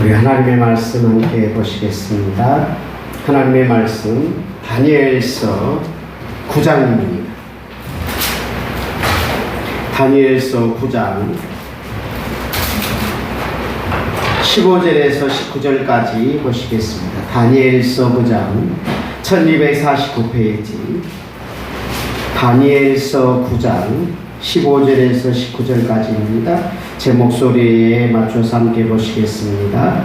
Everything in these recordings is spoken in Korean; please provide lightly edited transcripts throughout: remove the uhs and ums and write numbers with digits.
우리 하나님의 말씀 함께 보시겠습니다. 하나님의 말씀 다니엘서 9장입니다. 다니엘서 9장 15절에서 19절까지 보시겠습니다. 다니엘서 9장 1249페이지 다니엘서 9장 15절에서 19절까지입니다. 제 목소리에 맞춰서 함께 보시겠습니다.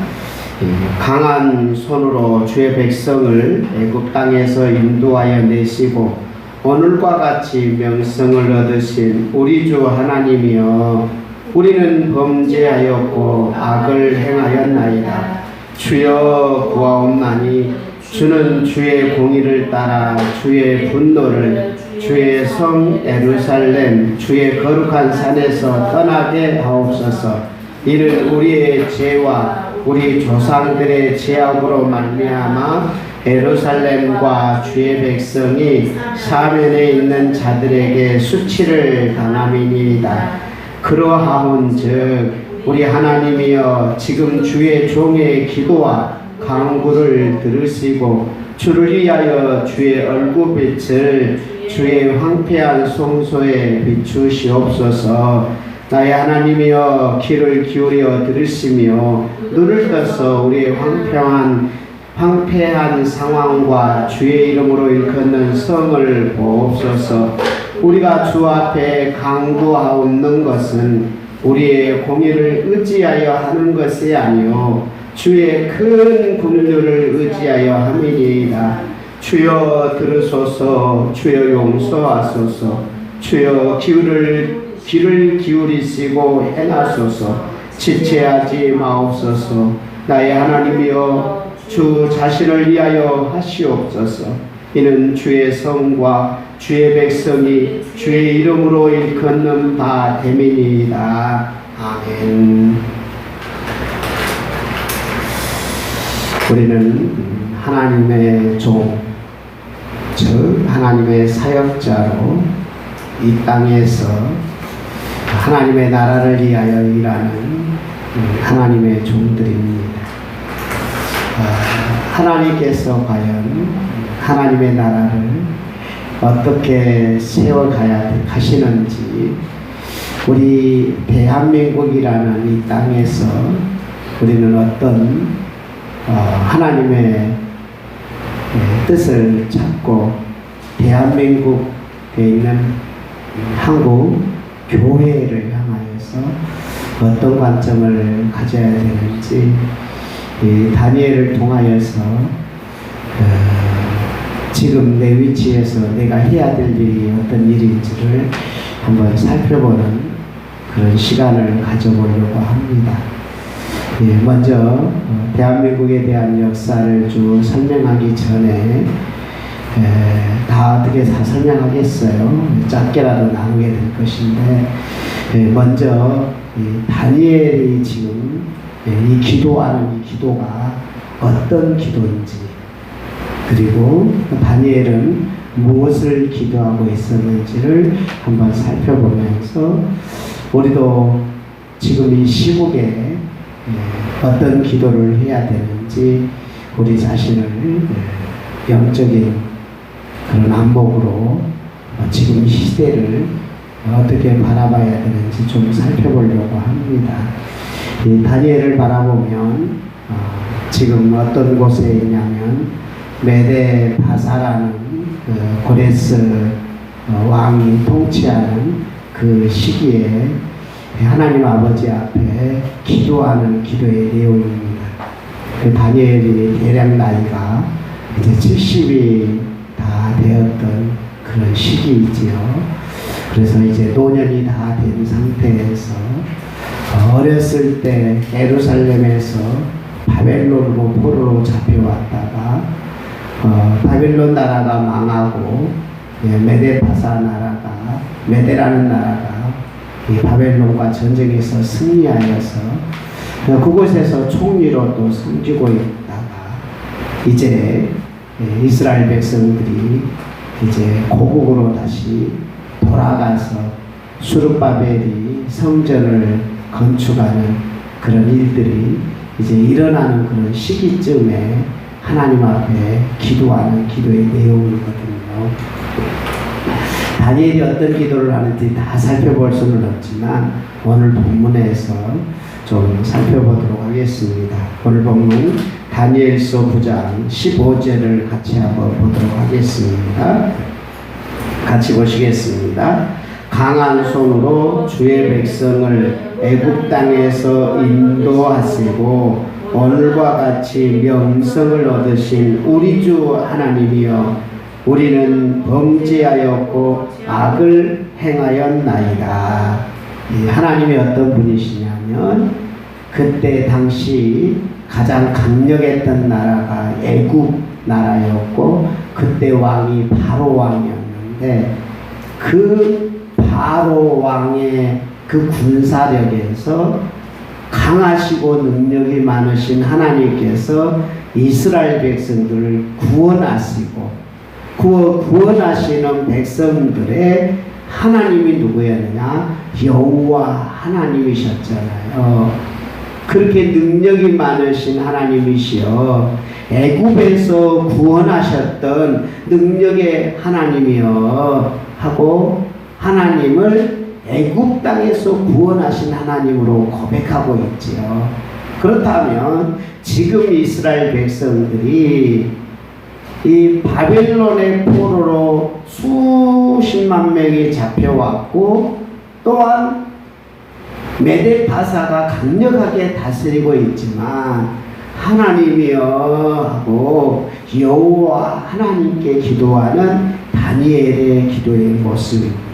강한 손으로 주의 백성을 애굽 땅에서 인도하여 내시고 오늘과 같이 명성을 얻으신 우리 주 하나님이여, 우리는 범죄하였고 악을 행하였나이다. 주여 구하옵나니 주는 주의 공의를 따라 주의 분노를 주의 성 예루살렘 주의 거룩한 산에서 떠나게 하옵소서. 이는 우리의 죄와 우리 조상들의 죄악으로 말미암아 예루살렘과 주의 백성이 사면에 있는 자들에게 수치를 당함이니이다. 그러하온즉 우리 하나님이여, 지금 주의 종의 기도와 간구를 들으시고 주를 위하여 주의 얼굴빛을 주의 황폐한 성소에 비추시옵소서. 나의 하나님이여, 귀를 기울여 들으시며 눈을 떠서 우리의 황폐한 상황과 주의 이름으로 일컫는 성을 보옵소서. 우리가 주 앞에 간구하옵는 것은 우리의 공의를 의지하여 하는 것이 아니요 주의 큰 긍휼을 의지하여 함이니이다. 주여 들으소서. 주여 용서하소서. 주여 귀를 기울이시고 행하소서. 지체하지 마옵소서. 나의 하나님이여, 주 자신을 위하여 하시옵소서. 이는 주의 성과 주의 백성이 주의 이름으로 일컫는 바 됨이니이다. 아멘. 우리는 하나님의 종, 즉 하나님의 사역자로 이 땅에서 하나님의 나라를 위하여 일하는 하나님의 종들입니다. 하나님께서 과연 하나님의 나라를 어떻게 세워가야 하시는지, 우리 대한민국이라는 이 땅에서 우리는 어떤 하나님의 뜻을 찾고 대한민국에 있는 한국 교회를 향하여서 어떤 관점을 가져야 되는지, 이 다니엘을 통하여서 지금 내 위치에서 내가 해야 될 일이 어떤 일인지를 한번 살펴보는 그런 시간을 가져보려고 합니다. 먼저 대한민국에 대한 역사를 쭉 설명하기 전에 다 어떻게 다 설명하겠어요. 짧게라도 나누게 될 것인데, 먼저 다니엘이 지금 이 기도하는 이 기도가 어떤 기도인지, 그리고 다니엘은 무엇을 기도하고 있었는지를 한번 살펴보면서 우리도 지금 이 시국에 어떤 기도를 해야 되는지, 우리 자신을 영적인 그런 안목으로 지금 이 시대를 어떻게 바라봐야 되는지 좀 살펴보려고 합니다. 이 다니엘을 바라보면 지금 어떤 곳에 있냐면 메데 바사라는 고레스 왕이 통치하는 그 시기에 하나님 아버지 앞에 기도하는 기도의 내용입니다. 그 다니엘이 대략 나이가 이제 70이 다 되었던 그런 시기이지요. 그래서 이제 노년이 다 된 상태에서 어렸을 때 예루살렘에서 바벨론으로 포로로 잡혀왔다가 바벨론 나라가 망하고 메데바사 나라가, 메데라는 나라가 이 바벨론과 전쟁에서 승리하여서 그곳에서 총리로 또 섬기고 있다가 이제 이스라엘 백성들이 이제 고국으로 다시 돌아가서 수르바벨이 성전을 건축하는 그런 일들이 이제 일어나는 그런 시기쯤에 하나님 앞에 기도하는 기도의 내용이거든요. 다니엘이 어떤 기도를 하는지 다 살펴볼 수는 없지만 오늘 본문에서 좀 살펴보도록 하겠습니다. 오늘 본문 다니엘서 9장 15절을 같이 한번 보도록 하겠습니다. 같이 보시겠습니다. 강한 손으로 주의 백성을 애굽 땅에서 인도하시고 오늘과 같이 명성을 얻으신 우리 주 하나님이여, 우리는 범죄하였고 악을 행하였나이다. 하나님이 어떤 분이시냐면 그때 당시 가장 강력했던 나라가 애굽 나라였고 그때 왕이 바로 왕이었는데 그 바로 왕의 그 군사력에서 강하시고 능력이 많으신 하나님께서 이스라엘 백성들을 구원하시고 구원하시는 백성들의 하나님이 누구였느냐? 여호와 하나님이셨잖아요. 그렇게 능력이 많으신 하나님이시여 애굽에서 구원하셨던 능력의 하나님이여 하고 하나님을 애굽 땅에서 구원하신 하나님으로 고백하고 있지요. 그렇다면 지금 이스라엘 백성들이 이 바벨론의 포로로 수십만 명이 잡혀왔고 또한 메데파사가 강력하게 다스리고 있지만 하나님이여 하고 여호와 하나님께 기도하는 다니엘의 기도의 모습입니다.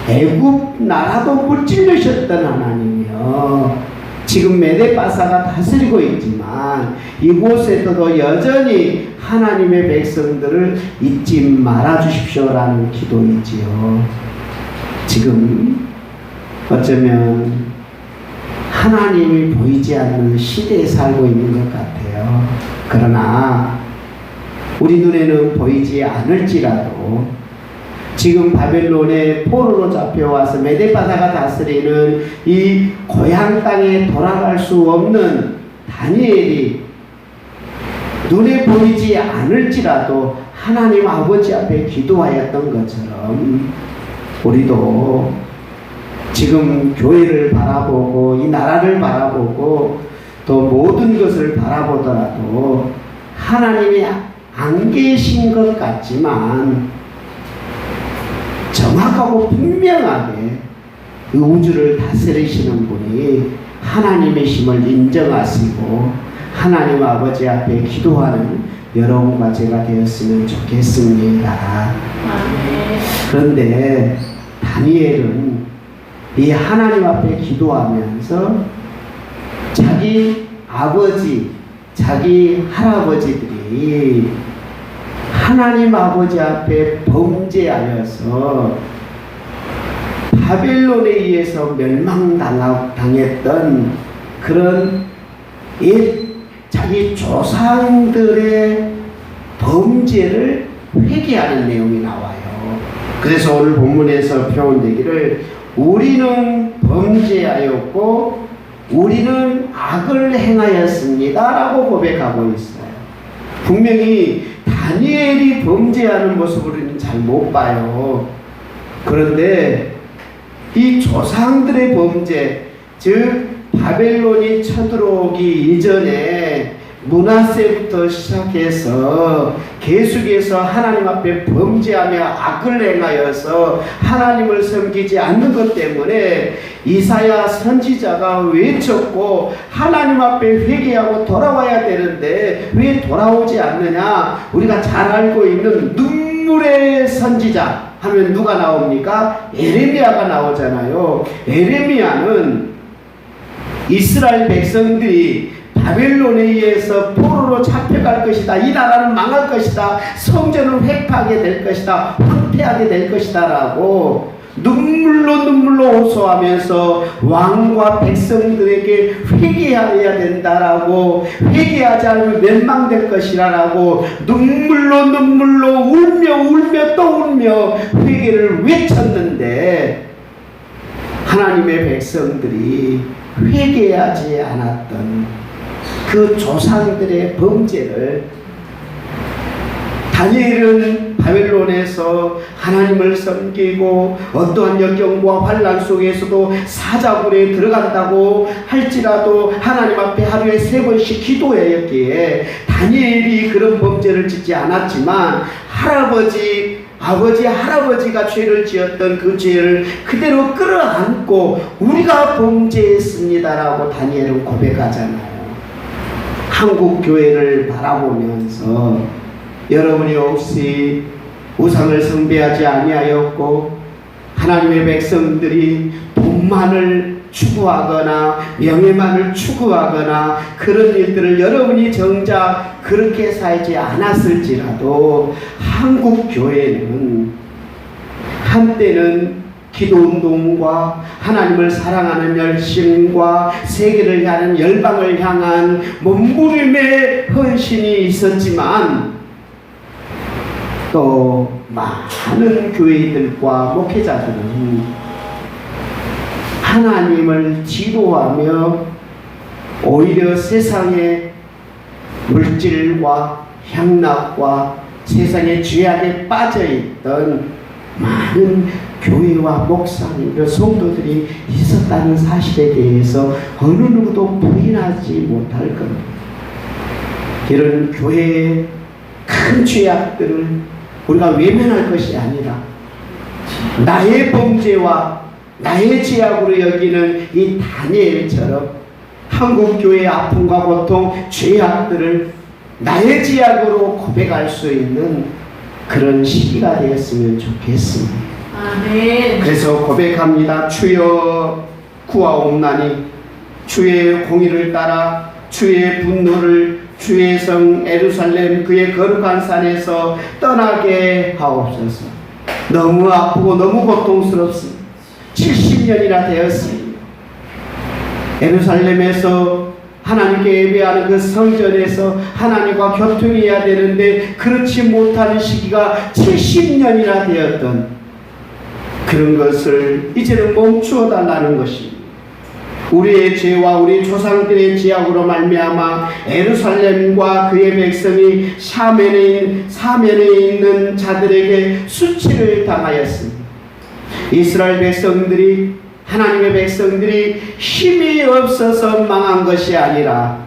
애굽 나라도 물질르셨던 하나님이여, 지금 메데파사가 다스리고 있지만 이곳에서도 여전히 하나님의 백성들을 잊지 말아 주십시오라는 기도이지요. 지금 어쩌면 하나님이 보이지 않는 시대에 살고 있는 것 같아요. 그러나 우리 눈에는 보이지 않을지라도 지금 바벨론의 포로로 잡혀와서 메데파사가 다스리는 이 고향 땅에 돌아갈 수 없는 다니엘이 눈에 보이지 않을지라도 하나님 아버지 앞에 기도하였던 것처럼 우리도 지금 교회를 바라보고 이 나라를 바라보고 또 모든 것을 바라보더라도 하나님이 안 계신 것 같지만 정확하고 분명하게 이 우주를 다스리시는 분이 하나님이심을 인정하시고 하나님 아버지 앞에 기도하는 여러분과 제가 되었으면 좋겠습니다. 그런데 다니엘은 이 하나님 앞에 기도하면서 자기 아버지, 자기 할아버지들이 하나님 아버지 앞에 범죄하여서 바벨론에 의해서 멸망당했던 그런 자기 조상들의 범죄를 회개하는 내용이 나와요. 그래서 오늘 본문에서 표현되기를 우리는 범죄하였고 우리는 악을 행하였습니다 라고 고백하고 있어요. 분명히 다니엘이 범죄하는 모습을 우리는 잘 못 봐요. 그런데 이 조상들의 범죄, 즉 바벨론이 쳐들어오기 이전에 므낫세부터 시작해서 계속해서 하나님 앞에 범죄하며 악을 행하여서 하나님을 섬기지 않는 것 때문에 이사야 선지자가 외쳤고 하나님 앞에 회개하고 돌아와야 되는데 왜 돌아오지 않느냐? 우리가 잘 알고 있는 눈물의 선지자 하면 누가 나옵니까? 에레미야가 나오잖아요. 에레미야는 이스라엘 백성들이 바벨론에 의해서 포로로 잡혀갈 것이다. 이 나라는 망할 것이다. 성전을 획파하게 될 것이다. 황폐하게 될 것이다 라고 눈물로 호소하면서 왕과 백성들에게 회개해야 된다라고, 회개하지 않으면 멸망될 것이라고 눈물로 울며 또 울며 회개를 외쳤는데 하나님의 백성들이 회개하지 않았던 그 조상들의 범죄를 다니엘은 바벨론에서 하나님을 섬기고 어떠한 역경과 환난 속에서도 사자굴에 들어간다고 할지라도 하나님 앞에 하루에 3번씩 기도했기에 다니엘이 그런 범죄를 짓지 않았지만 아버지, 할아버지가 죄를 지었던 그 죄를 그대로 끌어안고 우리가 범죄했습니다라고 다니엘은 고백하잖아요. 한국 교회를 바라보면서 여러분이 혹시 우상을 숭배하지 아니하였고 하나님의 백성들이 돈만을 추구하거나 명예만을 추구하거나 그런 일들을 여러분이 정작 그렇게 살지 않았을지라도 한국 교회는 한때는 기도운동과 하나님을 사랑하는 열심과 세계를 향한 열방을 향한 몸부림의 헌신이 있었지만 또 많은 교회들과 목회자들은 하나님을 지도하며 오히려 세상의 물질과 향락과 세상의 죄악에 빠져있던 많은 교회와 목사님들, 성도들이 있었다는 사실에 대해서 어느 누구도 부인하지 못할 겁니다. 이런 교회의 큰 죄악들을 우리가 외면할 것이 아니라 나의 범죄와 나의 죄악으로 여기는 이 다니엘처럼 한국교회의 아픔과 고통, 죄악들을 나의 죄악으로 고백할 수 있는 그런 시기가 되었으면 좋겠습니다. 아멘. 그래서 고백합니다. 주여 구하옵나니 주의 공의를 따라 주의 분노를 주의 성 예루살렘 그의 거룩한 산에서 떠나게 하옵소서. 너무 아프고 너무 고통스럽습니다. 70년이나 되었습니다. 예루살렘에서 하나님께 예배하는 그 성전에서 하나님과 교통해야 되는데 그렇지 못하는 시기가 70년이나 되었던 그런 것을 이제는 멈추어 달라는 것입니다. 우리의 죄와 우리 조상들의 죄악으로 말미암아 예루살렘과 그의 백성이 사면에 있는 자들에게 수치를 당하였습니다. 이스라엘 백성들이 하나님의 백성들이 힘이 없어서 망한 것이 아니라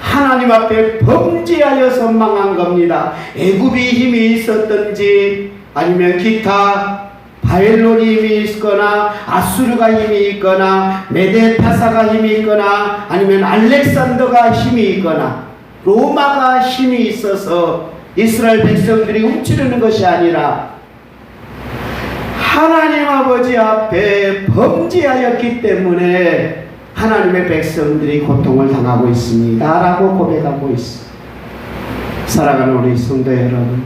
하나님 앞에 범죄하여서 망한 겁니다. 애굽이 힘이 있었든지 아니면 기타 바벨론이 힘이 있거나 아수르가 힘이 있거나 메데타사가 힘이 있거나 아니면 알렉산더가 힘이 있거나 로마가 힘이 있어서 이스라엘 백성들이 움츠르는 것이 아니라 하나님 아버지 앞에 범죄하였기 때문에 하나님의 백성들이 고통을 당하고 있습니다 라고 고백하고 있습니다. 사랑하는 우리 성도 여러분,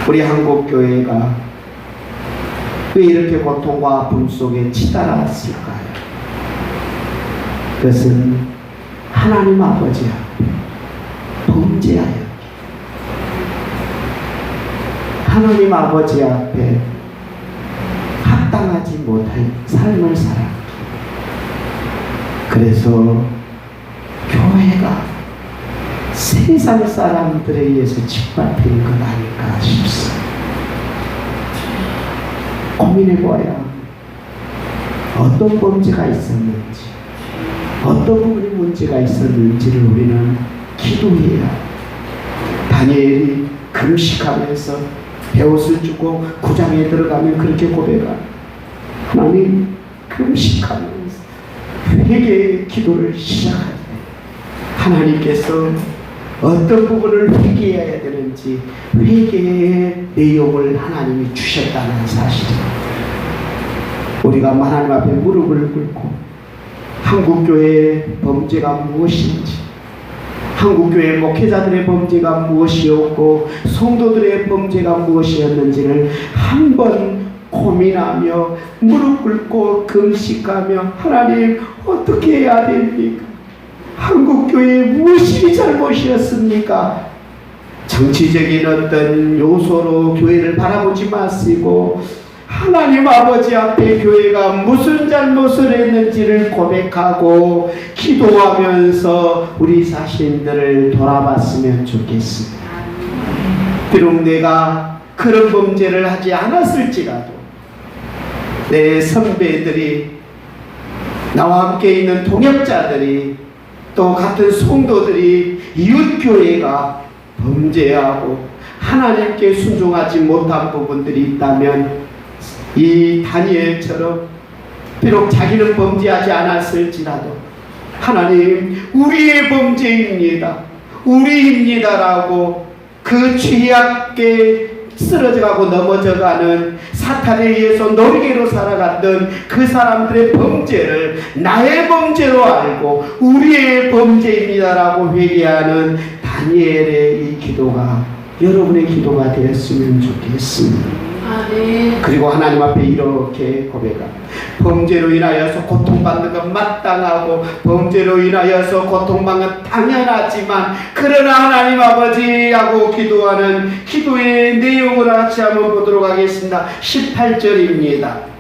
우리 한국교회가 왜 이렇게 고통과 아픔 속에 치달았을까요? 그것은 하나님 아버지 앞에 범죄하였기, 하나님 아버지 앞에 합당하지 못할 삶을 살았기, 그래서 교회가 세상 사람들에 의해서 짓밟힌 것 아닐까 싶습니다. 고민해봐야 어떤 범죄가 있었는지, 어떤 부분이 문제가 있었는지를 우리는 기도해야. 다니엘이 금식하면서 베옷을 주고 구장에 들어가면 그렇게 고백합니다. 하나님, 금식하면서 회개의 기도를 시작할 때 하나님께서 어떤 부분을 회개해야 되는지 회개의 내용을 하나님이 주셨다는 사실입니다. 우리가 하나님 앞에 무릎을 꿇고 한국교회의 범죄가 무엇인지, 한국교회 목회자들의 범죄가 무엇이었고 성도들의 범죄가 무엇이었는지를 한번 고민하며 무릎 꿇고 금식하며 하나님 어떻게 해야 됩니까? 한국교회에 무엇이 잘못이었습니까? 정치적인 어떤 요소로 교회를 바라보지 마시고 하나님 아버지 앞에 교회가 무슨 잘못을 했는지를 고백하고 기도하면서 우리 자신들을 돌아봤으면 좋겠습니다. 비록 내가 그런 범죄를 하지 않았을지라도 내 선배들이, 나와 함께 있는 동역자들이, 또 같은 성도들이, 이웃교회가 범죄하고 하나님께 순종하지 못한 부분들이 있다면 이 다니엘처럼 비록 자기는 범죄하지 않았을지라도 하나님, 우리의 범죄입니다, 우리입니다라고 그 죄악에 쓰러져가고 넘어져가는 사탄에 의해서 놀개로 살아갔던 그 사람들의 범죄를 나의 범죄로 알고 우리의 범죄입니다라고 회개하는 다니엘의 이 기도가 여러분의 기도가 되었으면 좋겠습니다. 그리고 하나님 앞에 이렇게 고백합니다. 범죄로 인하여서 고통받는 건 마땅하고 범죄로 인하여서 고통받는 건 당연하지만 그러나 하나님 아버지 하고 기도하는 기도의 내용을 같이 한번 보도록 하겠습니다. 18절입니다.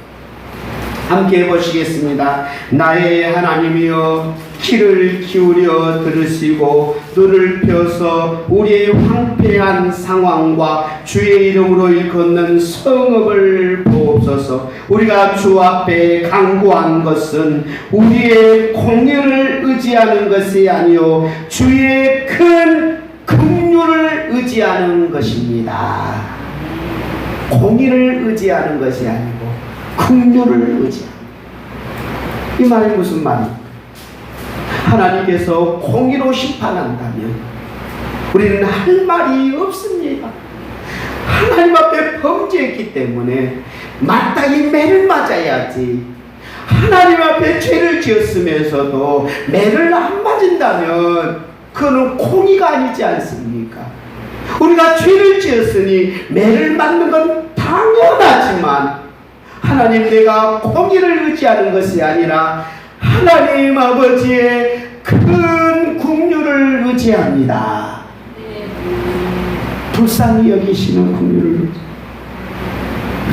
함께 보시겠습니다. 나의 하나님이여, 귀를 기울여 들으시고 눈을 펴서 우리의 황폐한 상황과 주의 이름으로 일컫는 성읍을 보옵소서. 우리가 주 앞에 간구한 것은 우리의 공의를 의지하는 것이 아니요 주의 큰 긍휼을 의지하는 것입니다. 공의를 의지하는 것이 아니고 긍휼을 의지하는. 이 말이 무슨 말입니까? 하나님께서 공의로 심판한다면 우리는 할 말이 없습니다. 하나님 앞에 범죄했기 때문에 마땅히 매를 맞아야지. 하나님 앞에 죄를 지었으면서도 매를 안 맞은다면 그거는 공의가 아니지 않습니까? 우리가 죄를 지었으니 매를 맞는 건 당연하지만 하나님, 내가 공의를 의지하는 것이 아니라 하나님 아버지의 큰 긍휼을 의지합니다. 불쌍히 여기시는 긍휼을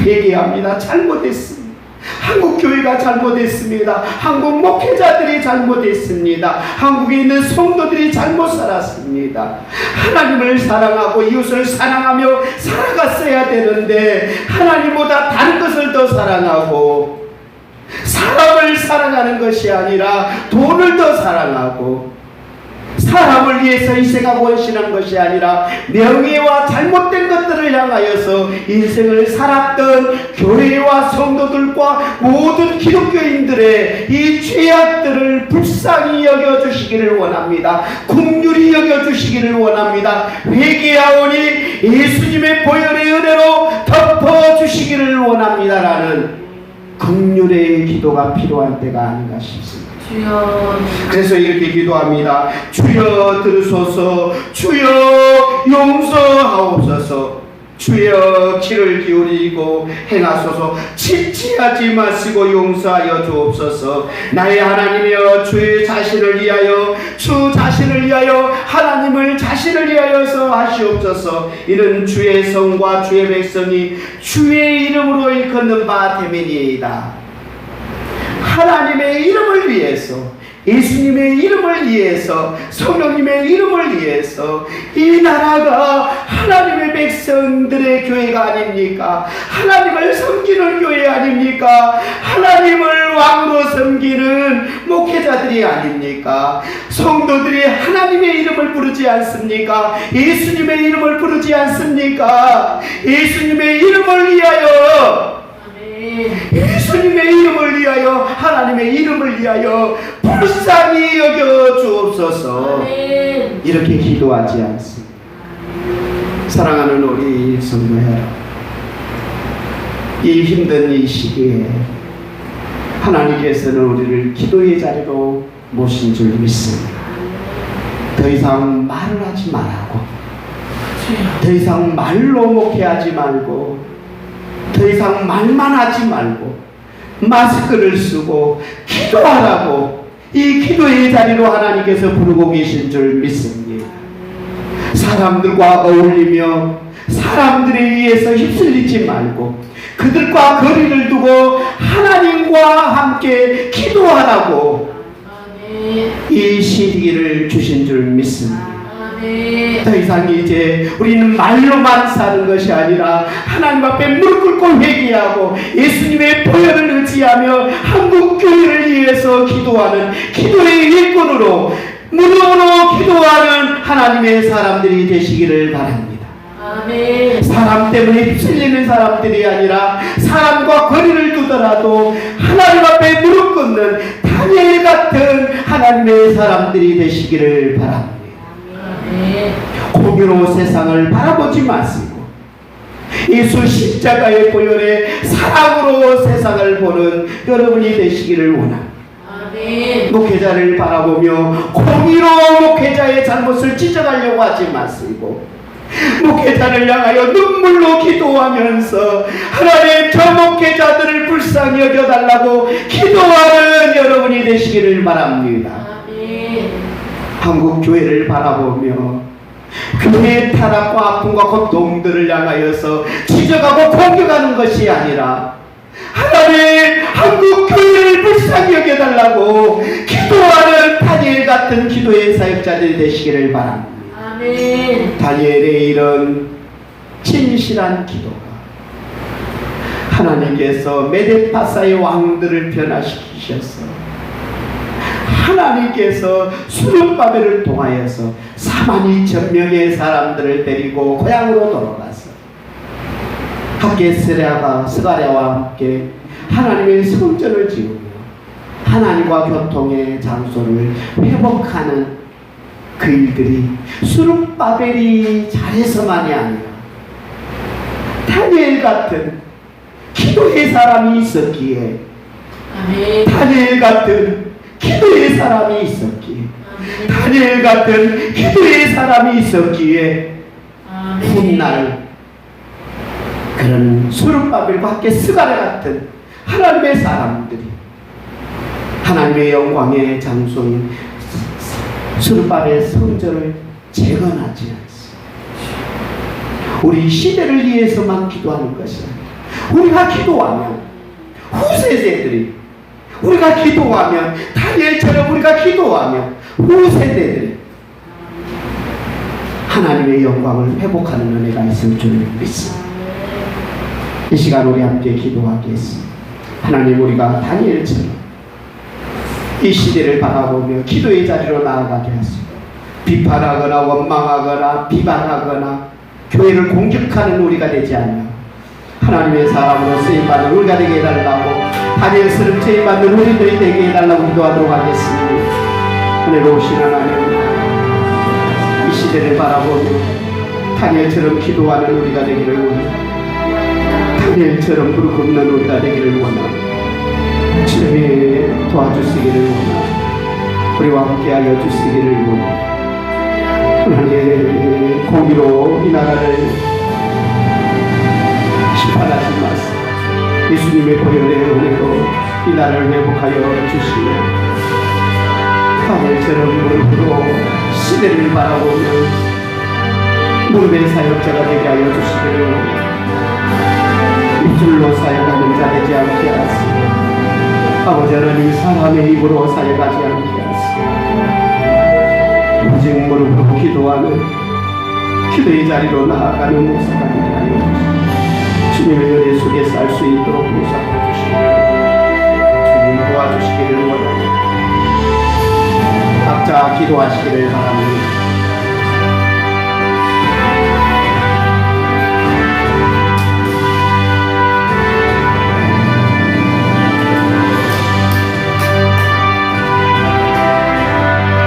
회개합니다. 잘못했습니다. 한국 교회가 잘못했습니다. 한국 목회자들이 잘못했습니다. 한국에 있는 성도들이 잘못 살았습니다. 하나님을 사랑하고 이웃을 사랑하며 살아갔어야 되는데 하나님보다 다른 것을 더 사랑하고 사람을 사랑하는 것이 아니라 돈을 더 사랑하고 사람을 위해서 희생하고 헌신한 것이 아니라 명예와 잘못된 것들을 향하여서 인생을 살았던 교회와 성도들과 모든 기독교인들의 이 죄악들을 불쌍히 여겨주시기를 원합니다. 긍휼히 여겨주시기를 원합니다. 회개하오니 예수님의 보혈의 은혜로 덮어주시기를 원합니다라는 긍휼의 기도가 필요한 때가 아닌가 싶습니다. 주여. 그래서 이렇게 기도합니다. 주여 들으소서, 주여 용서하옵소서, 주여 귀를 기울이고 행하소서, 지체하지 마시고 용서하여 주옵소서. 나의 하나님이여, 주의 자신을 위하여, 주 자신을 위하여, 하나님을 자신을 위하여서 하시옵소서. 이는 주의 성과 주의 백성이 주의 이름으로 일컫는 바 됨이니이다. 하나님의 이름을 위해서, 예수님의 이름을 위해서, 성령님의 이름을 위해서 이 나라가 하나님의 백성들의 교회가 아닙니까? 하나님을 섬기는 교회 아닙니까? 하나님을 왕으로 섬기는 목회자들이 아닙니까? 성도들이 하나님의 이름을 부르지 않습니까? 예수님의 이름을 부르지 않습니까? 예수님의 이름을 위하여, 예수님의 이름을 위하여, 하나님의 이름을 위하여 불쌍히 여겨 주옵소서. 이렇게 기도하지 않습니다. 사랑하는 우리 성도 여러분, 이 힘든 이 시기에 하나님께서는 우리를 기도의 자리로 모신 줄 믿습니다. 더 이상 말을 하지 말라고, 더 이상 말로 목회하지 말고, 더 이상 말만 하지 말고 마스크를 쓰고 기도하라고 이 기도의 자리로 하나님께서 부르고 계신 줄 믿습니다. 사람들과 어울리며 사람들에 의해서 휩쓸리지 말고 그들과 거리를 두고 하나님과 함께 기도하라고 이 시기를 주신 줄 믿습니다. 더 이상 이제 우리는 말로만 사는 것이 아니라 하나님 앞에 무릎 꿇고 회개하고 예수님의 보혈을 의지하며 한국 교회를 위해서 기도하는 기도의 일꾼으로 무릎으로 기도하는 하나님의 사람들이 되시기를 바랍니다. 사람 때문에 휩쓸리는 사람들이 아니라 사람과 거리를 두더라도 하나님 앞에 무릎 꿇는 다니엘 같은 하나님의 사람들이 되시기를 바랍니다. 공유로 세상을 바라보지 마시고 예수 십자가의 보혈의 사랑으로 세상을 보는 여러분이 되시기를 원합니다. 목회자를 바라보며 공의로 목회자의 잘못을 지적하려고 하지 마시고 목회자를 향하여 눈물로 기도하면서 하나님 저 목회자들을 불쌍히 여겨달라고 기도하는 여러분이 되시기를 바랍니다. 한국 교회를 바라보며 교회의 타락과 아픔과 고통들을 향하여서 지적하고 공격하는 것이 아니라 하나님 한국 교회를 불쌍히 여겨달라고 기도하는 다니엘 같은 기도의 사역자들이 되시기를 바랍니다. 다니엘의 이런 진실한 기도가 하나님께서 메데파사의 왕들을 변화시키셔서 하나님께서 수르바벨을 통하여서 42,000명의 사람들을 데리고 고향으로 돌아가서 함께 스가랴와 함께 하나님의 성전을 지으며 하나님과 교통의 장소를 회복하는 그 일들이 수르바벨이 잘해서만이 아니라 다니엘 같은 기도의 사람이 있었기에 다니엘 같은 기도의 사람이 있었기에 다니엘 같은 기도의 사람이 있었기에 훗날 그런 수르바벨과 함께 스가랴 같은 하나님의 사람들이 하나님의 영광의 장소인 수르바벨 성전을 재건하지 않습니다. 우리 시대를 위해서만 기도하는 것이 아니라 우리가 기도하면 후세대들이 우리가 기도하면 다니엘처럼 우리가 기도하면 후세대들이 하나님의 영광을 회복하는 은혜가 있을 줄 믿습니다. 이 시간 우리 함께 기도하겠습니다. 하나님 우리가 다니엘처럼 이 시대를 바라보며 기도의 자리로 나아가게 하시고 비판하거나 원망하거나 비방하거나 교회를 공격하는 우리가 되지 않냐 하나님의 사람으로 쓰임받는 우리가 되게 해달라고 다니엘처럼 쓰임받는 우리들이 되게 해달라고 기도하도록 하겠습니다. 은혜로우신 하나님 이 시대를 바라보며 다니엘처럼 기도하는 우리가 되기를 원합니다. 다니엘처럼 무릎 꿇는 우리가 되기를 원합니다. 주님이 도와주시기를 원합니다. 우리와 함께하여 주시기를 원합니다. 하나님 공의로 이 나라를 심판하지 마시고 예수님의 보혈의 은혜로 이 나라를 회복하여 주시며 다니엘처럼 무릎으로 시대를 바라보며 무릎의 사역자가 되게 하여 주시기를 원합니다. 입술로 사역하는 자 되지 않게 하시고 아버지 하나님 사람의 입으로 사역하지 않게 하시고 오직 무릎으로 기도하는 기도의 자리로 나아가는 목사가 되게 하여 주시고 주님의 은혜 속에 살 수 있도록 보살펴 주시고 주님 도와주시기를 원합니다. 각자 기도하시기를 바랍니다.